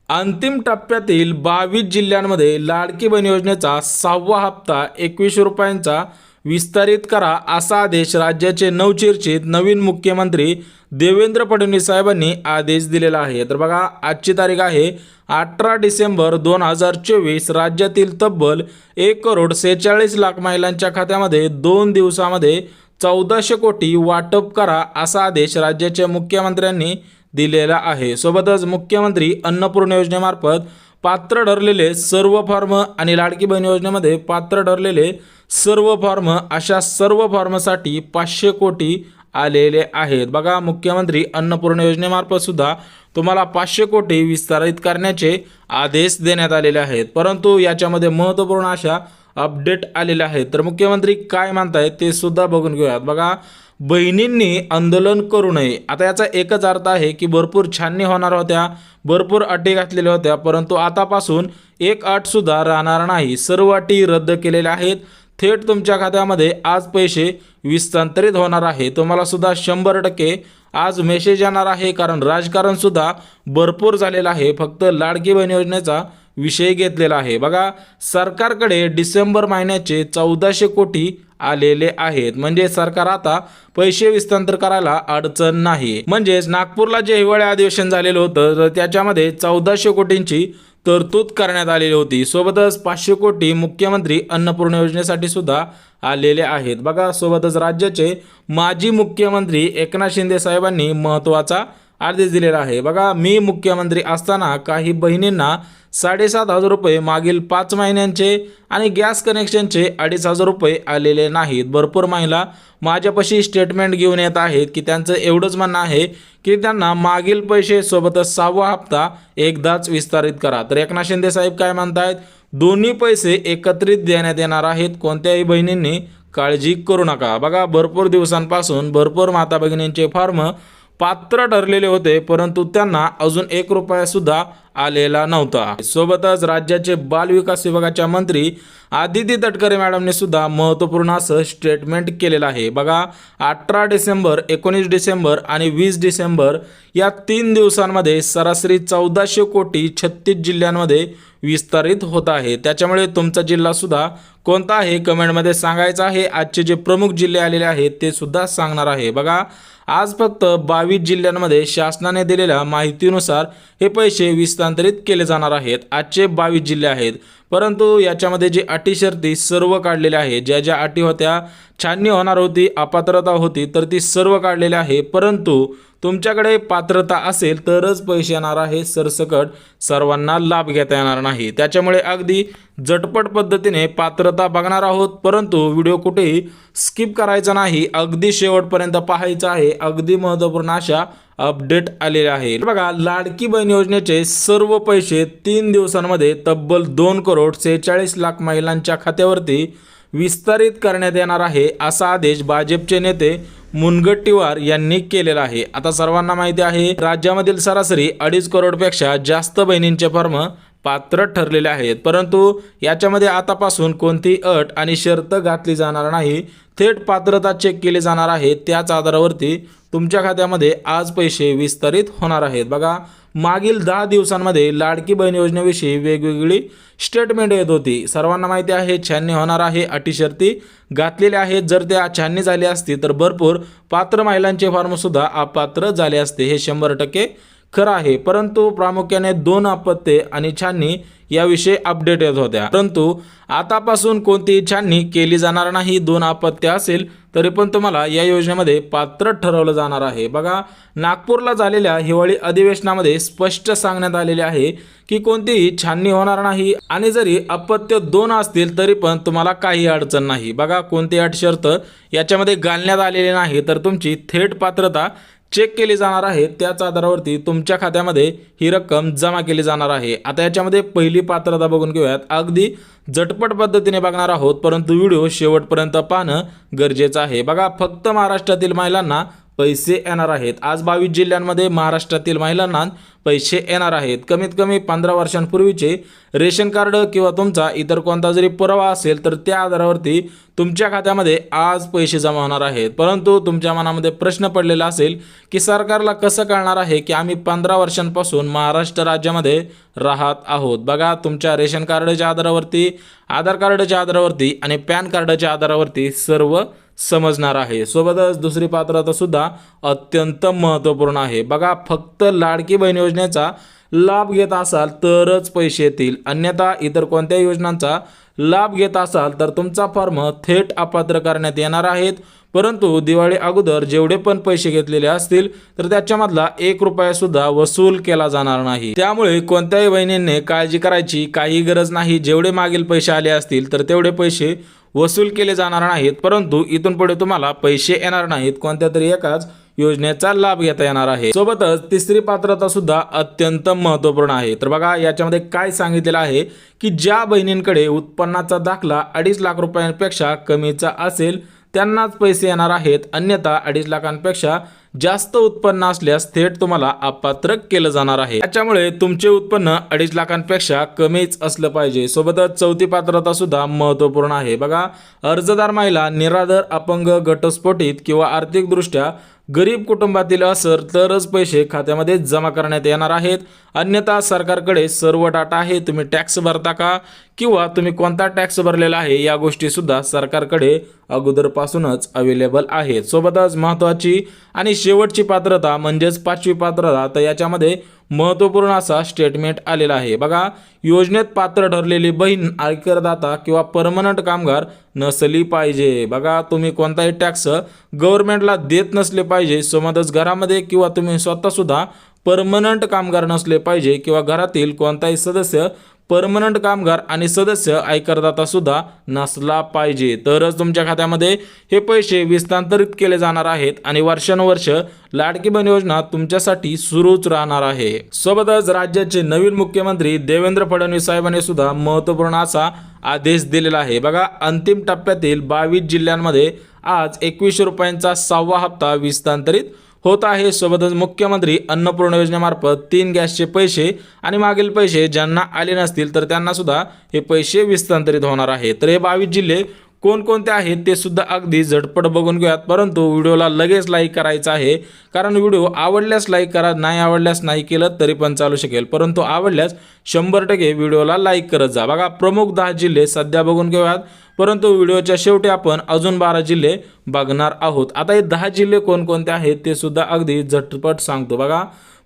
अंतिम टप्प्यातील 22 जिल्ह्यांमध्ये लाडकी बहीण योजनेचा 6वा हप्ता 21 रुपयांचा विस्तारित करा असा आदेश राज्याचे नवचर्चित नवीन मुख्यमंत्री देवेंद्र फडणवीस साहेबांनी आदेश दिलेला आहे। तर बघा, आजची तारीख आहे 18 डिसेंबर 2024। राज्यातील तब्बल 1,46,00,000 महिलांच्या खात्यामध्ये 2 दिवसामध्ये 1400 कोटी वाटप करा असा आदेश राज्याच्या मुख्यमंत्र्यांनी दिलेला आहे। सोबतच मुख्यमंत्री अन्नपूर्णा योजनेमार्फत पात्र ठरलेले सर्व फॉर्म आणि लाडकी बहीण योजनेमध्ये पात्र ठरलेले सर्व फॉर्म, अशा सर्व फॉर्मसाठी 500 कोटी आलेले आहेत। बघा, मुख्यमंत्री अन्नपूर्णा योजनेमार्फत सुद्धा तुम्हाला 500 कोटी विस्तारित करण्याचे आदेश देण्यात आलेले आहेत। परंतु याच्यामध्ये महत्त्वपूर्ण अशा अपडेट आलेले आहेत। तर मुख्यमंत्री काय म्हणतायत ते सुद्धा बघून घेऊयात। बघा, बहिणींनी आंदोलन करू नये, आता याचा एकच अर्थ आहे की भरपूर छाननी होणार होत्या, भरपूर अटी घातलेल्या होत्या, परंतु आतापासून एक अट सुद्धा राहणार नाही। सर्व अटी रद्द केलेल्या आहेत। थेट तुमच्या खात्यामध्ये आज पैसे विस्तारित होणार आहे। तुम्हाला सुद्धा 100% आज मेसेज येणार आहे, कारण राजकारण सुद्धा भरपूर झालेलं आहे। फक्त लाडकी बहीण योजनेचा विषय घेतलेला आहे। बघा, सरकारकडे डिसेंबर महिन्याचे 1400 कोटी आलेले आहेत, म्हणजे सरकार आता पैसे विस्तारित करायला अडचण नाही। म्हणजेच नागपूरला जे हिवाळी अधिवेशन झालेलं होतं तर त्याच्यामध्ये 1400 कोटींची तरतूद करण्यात आलेली होती। सोबतच 500 कोटी मुख्यमंत्री अन्नपूर्णा योजनेसाठी सुद्धा आलेले आहेत। बघा, सोबतच राज्याचे माजी मुख्यमंत्री एकनाथ शिंदे साहेबांनी महत्त्वाचा आदेश दिलेला आहे। बघा, मी मुख्यमंत्री असताना काही बहिणींना 7,500 रुपये मागील 5 महिन्यांचे आणि गॅस कनेक्शनचे 2,500 रुपये आलेले नाहीत। भरपूर महिला माझ्यापाशी स्टेटमेंट घेऊन येत आहेत की त्यांचं एवढंच म्हणणं आहे की त्यांना मागील पैसे सोबतच 6वा हप्ता एकदाच विस्तारित करा। तर एकनाथ शिंदे साहेब काय म्हणतायत, दोन्ही पैसे एकत्रित देण्यात येणार आहेत, कोणत्याही बहिणींनी काळजी करू नका। बघा, भरपूर दिवसांपासून भरपूर माता भगिनींचे फॉर्म पात्र ठरलेले होते, परंतु त्यांना अजून 1 रुपया सुद्धा आलेला नव्हता। सोबतच राज्याचे बाल विकास विभागाच्या मंत्री आदिती तटकरे मॅडमने सुद्धा महत्त्वपूर्ण असं स्टेटमेंट केलेलं आहे। बघा, 18 डिसेंबर, 19 डिसेंबर आणि 20 डिसेंबर या 3 दिवसांमध्ये सरासरी 1400 कोटी 36 जिल्ह्यांमध्ये विस्तारित होत आहे। त्याच्यामुळे तुमचा जिल्हा सुद्धा कोणता आहे कमेंटमध्ये सांगायचा आहे। आजचे जे प्रमुख जिल्हे आलेले आहेत ते सुद्धा सांगणार आहे। बघा, आज फक्त 22 जिल्ह्यांमध्ये शासनाने दिलेल्या माहितीनुसार हे पैसे विस्तारित केले जाणार आहेत। आजचे 22 जिल्हे आहेत, परंतु याच्यामध्ये जे अटी शर्ती सर्व काढलेल्या आहेत, ज्या ज्या अटी होत्या, छाननी होणार होती, अपात्रता होती, तर ती सर्व काढलेली आहे। परंतु तुमच्याकडे पात्रता असेल तरच पैसे येणार आहे, सरसकट सर्वांना लाभ घेता येणार नाही। त्याच्यामुळे अगदी झटपट पद्धतीने पात्रता बघणार आहोत, परंतु व्हिडिओ कुठेही स्किप करायचा नाही, अगदी शेवटपर्यंत पाहायचं आहे। अगदी महत्त्वपूर्ण अशा अपडेट आलेले आहे। बघा, लाडकी बहीण योजनेचे सर्व पैसे 3 दिवसांमध्ये तब्बल 2,46,00,000 महिलांच्या खात्यावरती विस्तारित करण्यात येणार आहे असा आदेश भाजपचे नेते मुनगंटीवार यांनी केलेला आहे। आता सर्वांना माहिती आहे, राज्यामधील सरासरी 2.5 करोडपेक्षा जास्त बहिणींचे फॉर्म पात्र ठरलेले आहेत, परंतु याच्यामध्ये आतापासून कोणती अट आणि शर्त घातली जाणार नाही, थेट पात्रता चेक केली जाणार आहे। त्याच आधारावरती तुमच्या खात्यामध्ये आज पैसे विस्तारित होणार आहेत। बघा, मागील 10 दिवसांमध्ये लाडकी बहीण योजनेविषयी वेगवेगळी स्टेटमेंट येत होती। सर्वांना माहिती आहे, छाननी होणार आहे, अटी शर्ती घातलेल्या आहेत। जर त्या छाननी झाली असती तर भरपूर पात्र महिलांचे फॉर्म सुद्धा अपात्र झाले असते, हे 100% खरं आहे। परंतु प्रामुख्याने 2 अपत्ये आणि छाननी याविषयी अपडेट येत होत्या, परंतु आतापासून कोणतीही छाननी केली जाणार नाही। 2 अपत्य असेल तरी पण तुम्हाला या योजनेमध्ये पात्र ठरवलं जाणार आहे। बघा, नागपूरला झालेल्या हिवाळी अधिवेशनामध्ये स्पष्ट सांगण्यात आलेले आहे की कोणतीही छाननी होणार नाही, आणि जरी अपत्य 2 असतील तरी पण तुम्हाला काही अडचण नाही। बघा, कोणती अट शर्त याच्यामध्ये घालण्यात आलेली नाही, तर तुमची थेट पात्रता चेक केली जाणार आहे। त्याच आधारावरती तुमच्या खात्यामध्ये ही रक्कम जमा केली जाणार आहे। आता याच्यामध्ये पहिली पात्रता बघून घेऊयात, अगदी झटपट पद्धतीने बघणार आहोत, परंतु व्हिडिओ शेवटपर्यंत पाहणं गरजेचं आहे। बघा, फक्त महाराष्ट्रातील महिलांना पैसे येणार आहेत। आज 22 जिल्ह्यांमध्ये महाराष्ट्रातील महिलांना पैसे येणार आहेत। कमीत कमी 15 वर्षांपूर्वीचे रेशन कार्ड किंवा तुमचा इतर कोणता जरी पुरावा असेल तर त्या आधारावरती तुमच्या खात्यामध्ये आज पैसे जमा होणार आहेत। परंतु तुमच्या मनामध्ये प्रश्न पडलेला असेल की सरकारला कसं कळणार आहे की आम्ही 15 वर्षांपासून महाराष्ट्र राज्यामध्ये राहत आहोत। बघा, तुमच्या रेशन कार्डच्या आधारावरती, आधार कार्डच्या आधारावरती आणि पॅन कार्डच्या आधारावरती सर्व समजणार आहे। सोबतच दुसरी पात्रता सुद्धा अत्यंत महत्त्वपूर्ण आहे। बघा, फक्त लाडकी बहीण योजनेचा लाभ घेत असाल तरच पैसे येतील, अन्यथा इतर कोणत्याही योजनांचा लाभ घेत असाल तर तुमचा फॉर्म थेट अपात्र करण्यात येणार आहेत। परंतु दिवाळी अगोदर जेवढे पण पैसे घेतलेले असतील तर त्याच्यामधला 1 रुपया सुद्धा वसूल केला जाणार नाही। त्यामुळे कोणत्याही बहिणींनी काळजी करायची काही गरज नाही। जेवढे मागील पैसे आले असतील तर तेवढे पैसे वसूल केले जाणार नाहीत, परंतु इथून पुढे तुम्हाला पैसे येणार नाहीत, कोणत्या तरी एकाच योजनेचा लाभ घेता येणार आहे। सोबतच तिसरी पात्रता सुद्धा अत्यंत महत्त्वपूर्ण आहे। तर बघा, याच्यामध्ये काय सांगितलेलं आहे की ज्या बहिणींकडे उत्पन्नाचा दाखला 2.5 लाख रुपयांपेक्षा कमीचा असेल त्यांनाच पैसे येणार आहेत, अन्यथा 2.5 लाखांपेक्षा जास्त उत्पन्न असल्यास थेट तुम्हाला अपात्र केलं जाणार आहे। त्याच्यामुळे तुमचे उत्पन्न 2.5 लाखांपेक्षा कमीच असलं पाहिजे। सोबतच चौथी पात्रता सुद्धा महत्त्वपूर्ण आहे। बघा, अर्जदार महिला निराधार, अपंग, घटस्फोटित किंवा आर्थिकदृष्ट्या गरीब कुटुंबातील असेल तरच पैसे खात्यामध्ये जमा करण्यात येणार आहेत, अन्यथा सरकारकडे सर्व डाटा आहे। तुम्ही टॅक्स भरता का किंवा तुम्ही कोणता टॅक्स भरलेला आहे या गोष्टी सुद्धा सरकारकडे अगोदरपासूनच अवेलेबल आहेत। सोबतच महत्त्वाची आणि शेवटची पात्रता म्हणजेच 5वी पात्रता, तर याच्यामध्ये महत्त्वपूर्ण असा स्टेटमेंट आलेला आहे। बघा, योजनेत पात्र ठरलेली बहीण आयकरदाता किंवा परमनंट कामगार नसली पाहिजे। बघा, तुम्ही कोणताही टॅक्स गव्हर्नमेंटला देत नसले पाहिजे। सोबतच घरामध्ये किंवा तुम्ही स्वतः सुद्धा परमनंट कामगार नसले पाहिजे किंवा घरातील कोणताही सदस्य परमनंट कामगार आणि सदस्य आयकरदाता सुद्धा नसला पाहिजे, तरच तुमच्या खात्यामध्ये हे पैसे विस्तांतरित केले जाणार आहेत आणि वर्षानुवर्ष लाडकी बहीण योजना तुमच्यासाठी सुरूच राहणार आहे। सोबतच राज्याचे नवीन मुख्यमंत्री देवेंद्र फडणवीस साहेबांनी सुद्धा महत्त्वपूर्ण असा आदेश दिलेला आहे। बघा, अंतिम टप्प्यातील 22 जिल्ह्यांमध्ये आज 2100 रुपयांचा 6वा हप्ता विस्तांतरित होत आहे। सोबतच मुख्यमंत्री अन्नपूर्णा योजनेमार्फत 3 गॅसचे पैसे आणि मागील पैसे ज्यांना आले नसतील तर त्यांना सुद्धा हे पैसे विस्तांतरित होणार आहेत। तर हे 22 जिल्हे कोणकोणते आहेत ते सुद्धा अगदी झटपट बघून घेऊयात, परंतु व्हिडिओला लगेच लाईक करायचं आहे, कारण व्हिडिओ आवडल्यास लाईक करा, नाही आवडल्यास नाही केलं तरी पण चालू शकेल, परंतु आवडल्यास 100% व्हिडिओला लाईक करत जा। बघा, प्रमुख 10 जिल्हे सध्या बघून घेऊयात, परंतु व्हिडिओच्या शेवटी आपण अजून 12 जिल्हे बघणार आहोत। आता हे 10 जिल्हे कोणकोणते आहेत ते सुद्धा अगदी झटपट सांगतो। बघा,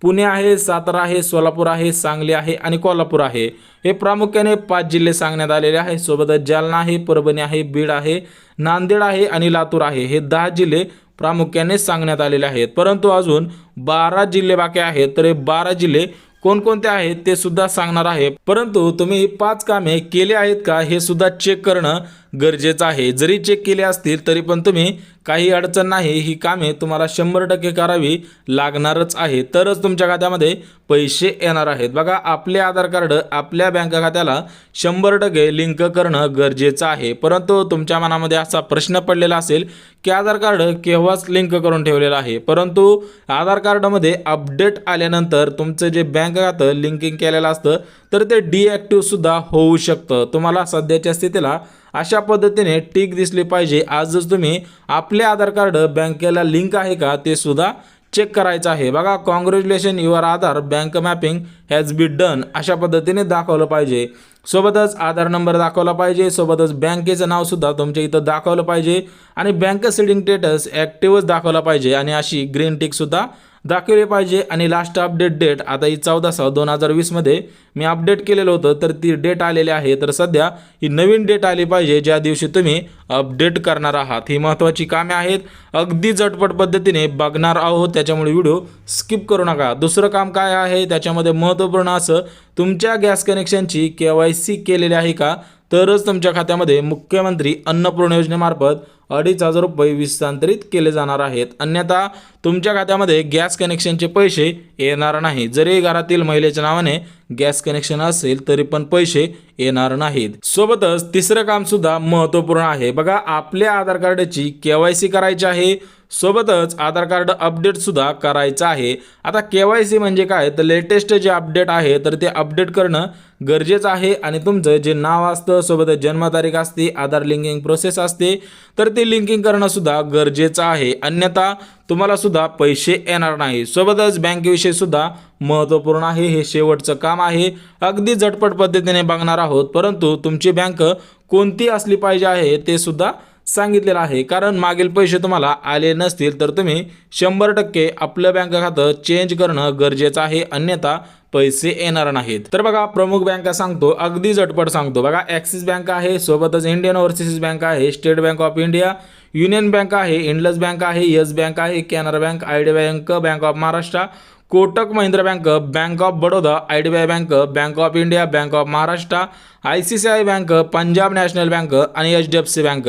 पुणे आहे, सातारा आहे, सोलापूर आहे, सांगली आहे आणि कोल्हापूर आहे। हे प्रामुख्याने 5 जिल्हे सांगण्यात आलेले आहेत। सोबतच जालना आहे, परभणी आहे, बीड आहे, नांदेड आहे आणि लातूर आहे। हे 10 जिल्हे प्रामुख्याने सांगण्यात आलेले आहेत, परंतु अजून 12 जिल्हे बाकी आहेत। तर हे 12 जिल्हे कोणकोणते आहेत ते सुद्धा सांगणार आहे, परंतु तुम्ही ही 5 कामे केली आहेत का हे सुद्धा चेक करणं गरजेचं आहे। जरी चेक केले असतील तरी पण तुम्ही काही अडचण नाही, ही कामे तुम्हाला 100% करावी लागणारच आहे, तरच तुमच्या खात्यामध्ये पैसे येणार आहेत। बघा, आपले आधार कार्ड आपल्या बँक खात्याला 100% लिंक करणं गरजेचं आहे, परंतु तुमच्या मनामध्ये असा प्रश्न पडलेला असेल की आधार कार्ड केव्हाच लिंक करून ठेवलेलं आहे, परंतु आधार कार्डमध्ये अपडेट आल्यानंतर तुमचं जे बँक खातं लिंकिंग केलेलं असतं तर ते डिॲक्टिव्ह सुद्धा होऊ शकतं। तुम्हाला सध्याच्या स्थितीला अशा पद्धतीने टिक दिसली पाहिजे। आजच तुम्ही आपले आधार कार्ड बँकेला लिंक आहे का ते सुद्धा चेक करायचं आहे। बघा, congratulation your Aadhaar bank mapping has been done अशा पद्धतीने दाखवलं पाहिजे। सोबतच आधार नंबर दाखवला पाहिजे, सोबतच बँकेचं नाव सुद्धा तुमच्या इथं दाखवलं पाहिजे आणि बँक सीडिंग स्टेटस ॲक्टिव्हच दाखवला पाहिजे आणि अशी ग्रीन टिक सुद्धा दाखवले पाहिजे। आणि लास्ट अपडेट डेट आता ही 14/6/2020 मध्ये मी अपडेट केलेलं होतं, तर ती डेट आलेली आहे। तर सध्या ही नवीन डेट आली पाहिजे ज्या दिवशी तुम्ही अपडेट करणार आहात। ही महत्त्वाची कामे आहेत, अगदी झटपट पद्धतीने बघणार आहोत, त्याच्यामुळे व्हिडिओ स्किप करू नका। दुसरं काम काय आहे त्याच्यामध्ये महत्त्वपूर्ण असं तुमच्या गॅस कनेक्शनची KYC केलेली आहे का, तरच तुमच्या खात्यामध्ये मुख्यमंत्री अन्नपूर्णा योजनेमार्फत 2,500 रुपये विस्तांतरित केले जाणार आहेत, अन्यथा तुमच्या खात्यामध्ये गॅस कनेक्शनचे पैसे येणार नाही। जरी घरातील महिलेच्या नावाने गॅस कनेक्शन असेल तरी पण पैसे येणार नाहीत। सोबतच तिसरं काम सुद्धा महत्त्वपूर्ण आहे। बघा, आपल्या आधार कार्डाची KYC करायची आहे, सोबतच आधार कार्ड अपडेट सुद्धा करायचं आहे। आता KYC म्हणजे काय तर लेटेस्ट जे अपडेट आहे तर ते अपडेट करणं गरजेचं आहे आणि तुमचं जे नाव असतं सोबतच जन्मतारीख असते, आधार लिंकिंग प्रोसेस असते तर ते लिंकिंग करणं सुद्धा गरजेचं आहे, अन्यथा तुम्हाला सुद्धा पैसे येणार नाही। सोबतच बँकेविषयी सुद्धा महत्त्वपूर्ण आहे, हे शेवटचं काम आहे, अगदी झटपट पद्धतीने बघणार आहोत, परंतु तुमची बँक कोणती असली पाहिजे आहे ते सुद्धा सांगितलेलं आहे, कारण मागील पैसे तुम्हाला आले नसतील तर तुम्ही 100% आपलं बँक खातं चेंज करणं गरजेचं आहे, अन्यथा पैसे येणार नाहीत। तर बघा प्रमुख बँका सांगतो, अगदी झटपट सांगतो बघा। ॲक्सिस बँक आहे, सोबतच इंडियन ओव्हरसीज बँक आहे, state bank of India, union bank आहे, इंडस बँक आहे, येस बँक आहे, Canara bank, IDBI bank, bank of Maharashtra, Kotak Mahindra bank, bank of Baroda, IDBI bank, bank of India, bank of Maharashtra, ICICI bank, Punjab national bank आणि HDFC bank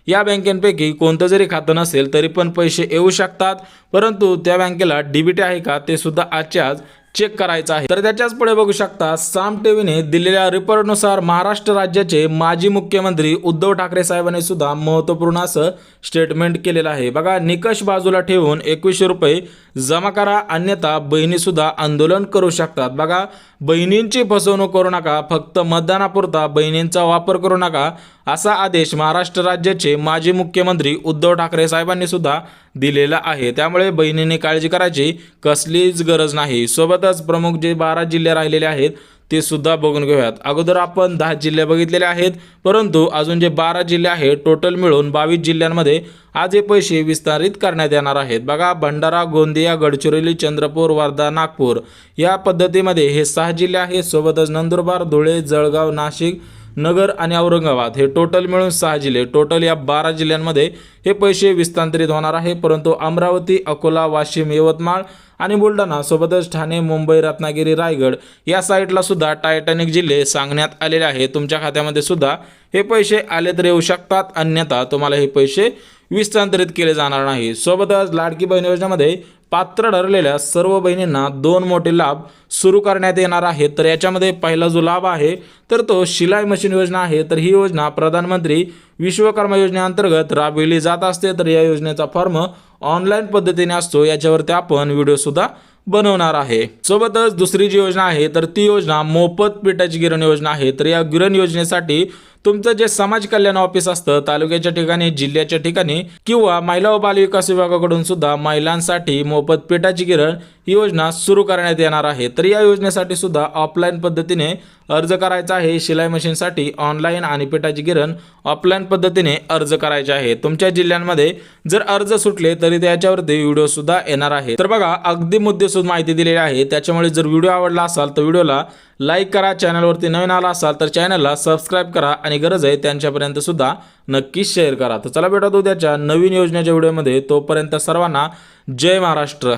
या बँकेपैकी कोणतं जरी खातं नसेल तरी पण पैसे येऊ शकतात, परंतु त्या बँकेला DBT आहे का ते सुद्धा आजच्या आज चेक करायचं आहे। तर त्याच्याच पुढे बघू शकता, साम टीव्हीने दिलेल्या रिपोर्टनुसार महाराष्ट्र राज्याचे माजी मुख्यमंत्री उद्धव ठाकरे साहेबांनी सुद्धा महत्त्वपूर्ण असं स्टेटमेंट केलेलं आहे बघा। निकष बाजूला ठेवून 2100 रुपये जमा करा, अन्यथा बहिणी सुद्धा आंदोलन करू शकतात बघा। बहिणींची फसवणूक करू नका, फक्त मतदानापुरता बहिणींचा वापर करू नका, असा आदेश महाराष्ट्र राज्याचे माजी मुख्यमंत्री उद्धव ठाकरे साहेबांनी सुद्धा दिलेला आहे। त्यामुळे बहिणींनी काळजी करायची कसलीच गरज नाही। सोबतच प्रमुख जे 12 जिल्हे राहिलेले आहेत ते सुद्धा बघून घेऊयात। अगोदर आपण 10 जिल्हे बघितलेले आहेत, परंतु अजून जे 12 जिल्हे आहेत टोटल मिळून 22 जिल्ह्यांमध्ये आज हे पैसे विस्तारित करण्यात येणार आहेत बघा। भंडारा, गोंदिया, गडचिरोली, चंद्रपूर, वर्धा, नागपूर या पद्धतीमध्ये हे 6 जिल्हे आहेत, सोबतच नंदुरबार, धुळे, जळगाव, नाशिक, नगर आणि औरंगाबाद हे टोटल मिळून 6 जिल्हे। टोटल या 12 जिल्ह्यांमध्ये हे पैसे विस्तारित होणार आहे, परंतु अमरावती, अकोला, वाशिम, यवतमाळ आणि बुलढाणा सोबतच ठाणे, मुंबई, रत्नागिरी, रायगड या साईडला सुद्धा टायटॅनिक जिल्हे सांगण्यात आलेले आहे। तुमच्या खात्यामध्ये सुद्धा हे पैसे आले तर येऊ शकतात, अन्यथा तुम्हाला हे पैसे विस्तारित केले जाणार नाही। सोबतच लाडकी बहीण योजनेमध्ये पात्र ठरलेल्या सर्व बहिणींना 2 मोठे लाभ सुरू करण्यात येणार आहेत। तर याच्यामध्ये पहिला जो लाभ आहे तर तो शिलाई मशीन योजना आहे। तर ही योजना प्रधानमंत्री विश्वकर्मा योजनेअंतर्गत राबविली जात असते। तर या योजनेचा फॉर्म ऑनलाईन पद्धतीने असतो, याच्यावरती आपण व्हिडिओ सुद्धा बनवणार आहे। सोबतच दुसरी जी योजना आहे तर ती योजना मोफत पिठाची गिरण योजना आहे। तर या गिरण योजनेसाठी तुमचं जे समाज कल्याण ऑफिस असतं तालुक्याच्या ठिकाणी, जिल्ह्याच्या ठिकाणी किंवा महिला व बाल विकास विभागाकडून सुद्धा महिलांसाठी मोफत पिठाची गिरण ही योजना सुरू करण्यात येणार आहे। तर या योजनेसाठी सुद्धा ऑफलाईन पद्धतीने अर्ज करायचा आहे। शिलाई मशीनसाठी ऑनलाईन आणि पिठाची गिरण ऑफलाईन पद्धतीने अर्ज करायचे आहे। तुमच्या जिल्ह्यांमध्ये जर अर्ज सुटले तरी त्याच्यावरती व्हिडिओ सुद्धा येणार आहे। तर बघा अगदी मुद्देसूद माहिती दिलेली आहे, त्याच्यामुळे जर व्हिडिओ आवडला असाल तर व्हिडिओला लाईक करा, चॅनलवरती नवीन आला असाल तर चॅनलला सबस्क्राईब करा आणि गरज आहे त्यांच्यापर्यंत सुद्धा नक्कीच शेअर करा। तर चला भेटूया उद्याच्या नवीन योजनेच्या व्हिडिओमध्ये, तोपर्यंत सर्वांना जय महाराष्ट्र।